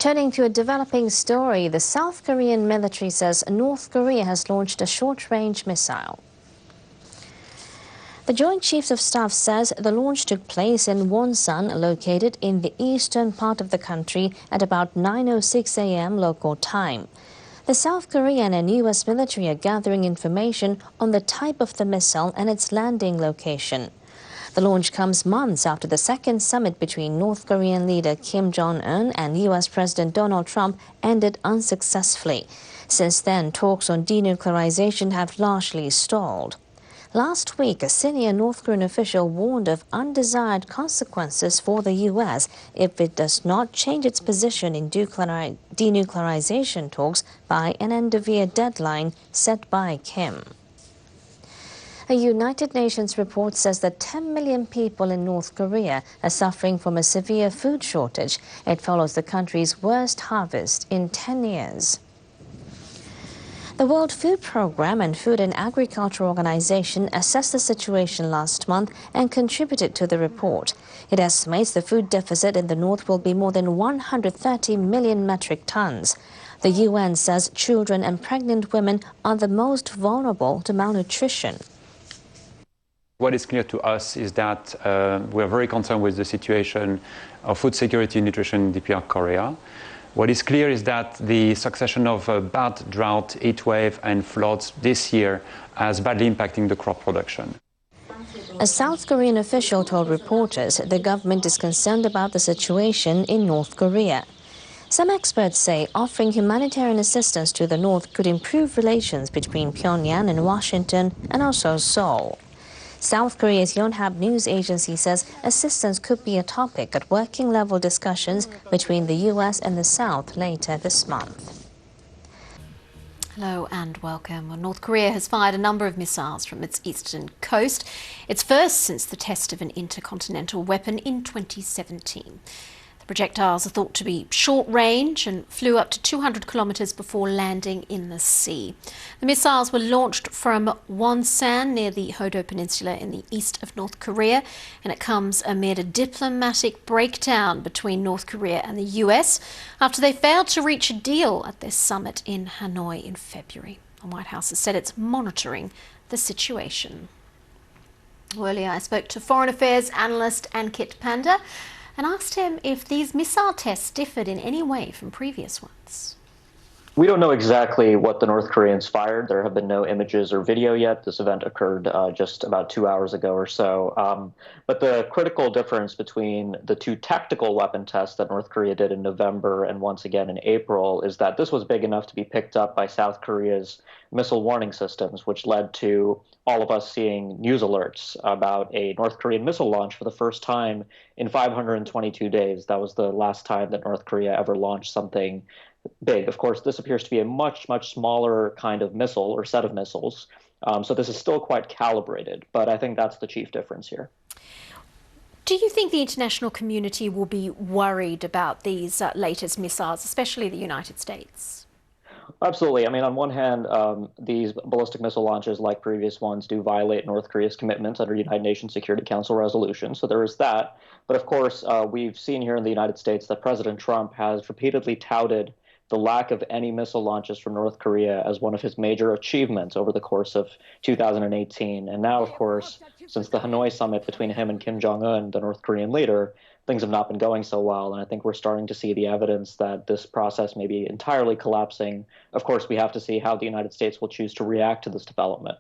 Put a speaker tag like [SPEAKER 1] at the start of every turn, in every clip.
[SPEAKER 1] Turning to a developing story, the South Korean military says North Korea has launched a short-range missile. The Joint Chiefs of Staff says the launch took place in Wonsan, located in the eastern part of the country, at about 9:06 a.m. local time. The South Korean and U.S. military are gathering information on the type of the missile and its landing location. The launch comes months after the second summit between North Korean leader Kim Jong-un and U.S. President Donald Trump ended unsuccessfully. Since then, talks on denuclearization have largely stalled. Last week, a senior North Korean official warned of undesired consequences for the U.S. if it does not change its position in denuclearization talks by an end-of-year deadline set by Kim. A United Nations report says that 10 million people in North Korea are suffering from a severe food shortage. It follows the country's worst harvest in 10 years. The World Food Programme and Food and Agriculture Organization assessed the situation last month and contributed to the report. It estimates the food deficit in the north will be more than 130 million metric tons. The UN says children and pregnant women are the most vulnerable to malnutrition.
[SPEAKER 2] What is clear to us is that we are very concerned with the situation of food security and nutrition in DPR Korea. What is clear is that the succession of bad drought, heat wave and floods this year has badly impacting the crop production.
[SPEAKER 1] A South Korean official told reporters the government is concerned about the situation in North Korea. Some experts say offering humanitarian assistance to the north could improve relations between Pyongyang and Washington and also Seoul. South Korea's Yonhap news agency says assistance could be a topic at working-level discussions between the U.S. and the South later this month.
[SPEAKER 3] Hello and welcome. Well, North Korea has fired a number of missiles from its eastern coast. It's first since the test of an intercontinental weapon in 2017. The projectiles are thought to be short range and flew up to 200 kilometres before landing in the sea. The missiles were launched from Wonsan near the Hodo Peninsula in the east of North Korea, and it comes amid a diplomatic breakdown between North Korea and the US after they failed to reach a deal at their summit in Hanoi in February. The White House has said it's monitoring the situation. Earlier I spoke to Foreign Affairs analyst Ankit Panda and asked him if these missile tests differed in any way from previous ones.
[SPEAKER 4] We don't know exactly what the North Koreans fired. There have been no images or video yet. This event occurred just about 2 hours ago or so. But the critical difference between the two tactical weapon tests that North Korea did in November and once again in April is that this was big enough to be picked up by South Korea's missile warning systems, which led to all of us seeing news alerts about a North Korean missile launch for the first time in 522 days. That was the last time that North Korea ever launched something big. Of course, this appears to be a much, much smaller kind of missile or set of missiles. So this is still quite calibrated, but I think that's the chief difference here.
[SPEAKER 3] Do you think the international community will be worried about these latest missiles, especially the United States?
[SPEAKER 4] Absolutely. I mean, on one hand, these ballistic missile launches, like previous ones, do violate North Korea's commitments under United Nations Security Council resolutions. So there is that. But of course, we've seen here in the United States that President Trump has repeatedly touted the lack of any missile launches from North Korea as one of his major achievements over the course of 2018. And now, of course, since the Hanoi summit between him and Kim Jong-un, the North Korean leader, things have not been going so well. And I think we're starting to see the evidence that this process may be entirely collapsing. Of course, we have to see how the United States will choose to react to this development.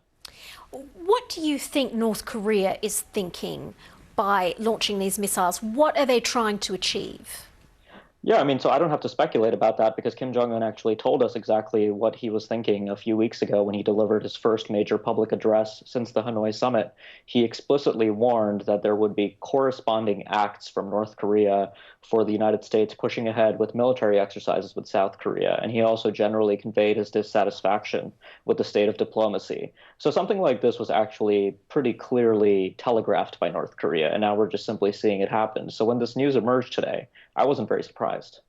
[SPEAKER 3] What do you think North Korea is thinking by launching these missiles? What are they trying to achieve?
[SPEAKER 4] Yeah, I mean, so I don't have to speculate about that because Kim Jong-un actually told us exactly what he was thinking a few weeks ago when he delivered his first major public address since the Hanoi summit. He explicitly warned that there would be corresponding acts from North Korea for the United States pushing ahead with military exercises with South Korea. And he also generally conveyed his dissatisfaction with the state of diplomacy. So something like this was actually pretty clearly telegraphed by North Korea, and now we're just simply seeing it happen. So when this news emerged today, I wasn't very surprised.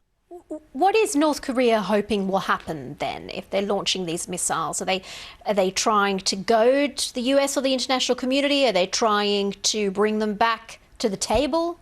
[SPEAKER 3] What is North Korea hoping will happen then if they're launching these missiles? Are they trying to goad the US or the international community? Are they trying to bring them back to the table?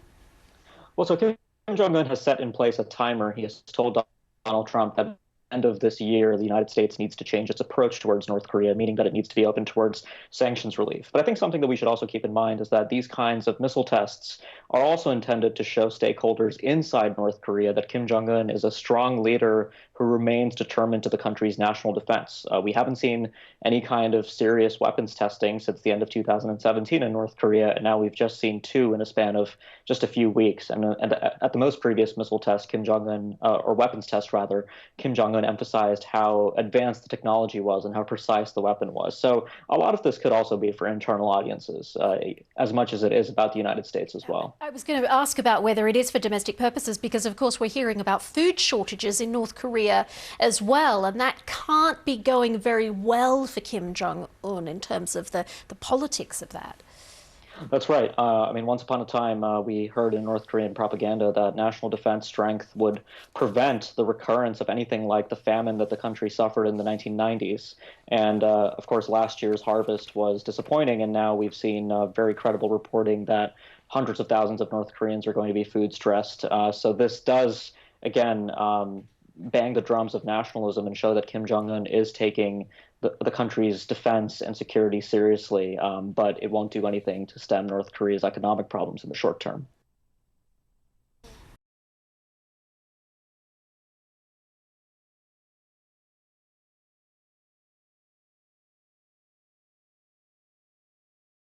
[SPEAKER 4] Well, so Kim Kim Jong-un has set in place a timer. He has told Donald Trump that end of this year, the United States needs to change its approach towards North Korea, meaning that it needs to be open towards sanctions relief. But I think something that we should also keep in mind is that these kinds of missile tests are also intended to show stakeholders inside North Korea that Kim Jong-un is a strong leader who remains determined to the country's national defense. We haven't seen any kind of serious weapons testing since the end of 2017 in North Korea, and now we've just seen two in a span of just a few weeks. And at the most previous missile test, Kim Jong-un, or weapons test rather, Kim Jong-un emphasized how advanced the technology was and how precise the weapon was. So a lot of this could also be for internal audiences, as much as it is about the United States as well.
[SPEAKER 3] I was going to ask about whether it is for domestic purposes, because of course we're hearing about food shortages in North Korea as well, and that can't be going very well for Kim Jong-un in terms of the politics of that.
[SPEAKER 4] That's right. I mean, once upon a time, we heard in North Korean propaganda that national defense strength would prevent the recurrence of anything like the famine that the country suffered in the 1990s. And of course, last year's harvest was disappointing, and now we've seen very credible reporting that hundreds of thousands of North Koreans are going to be food stressed. So this does, again, bang the drums of nationalism and show that Kim Jong-un is taking the country's defense and security seriously, but it won't do anything to stem North Korea's economic problems in the short term.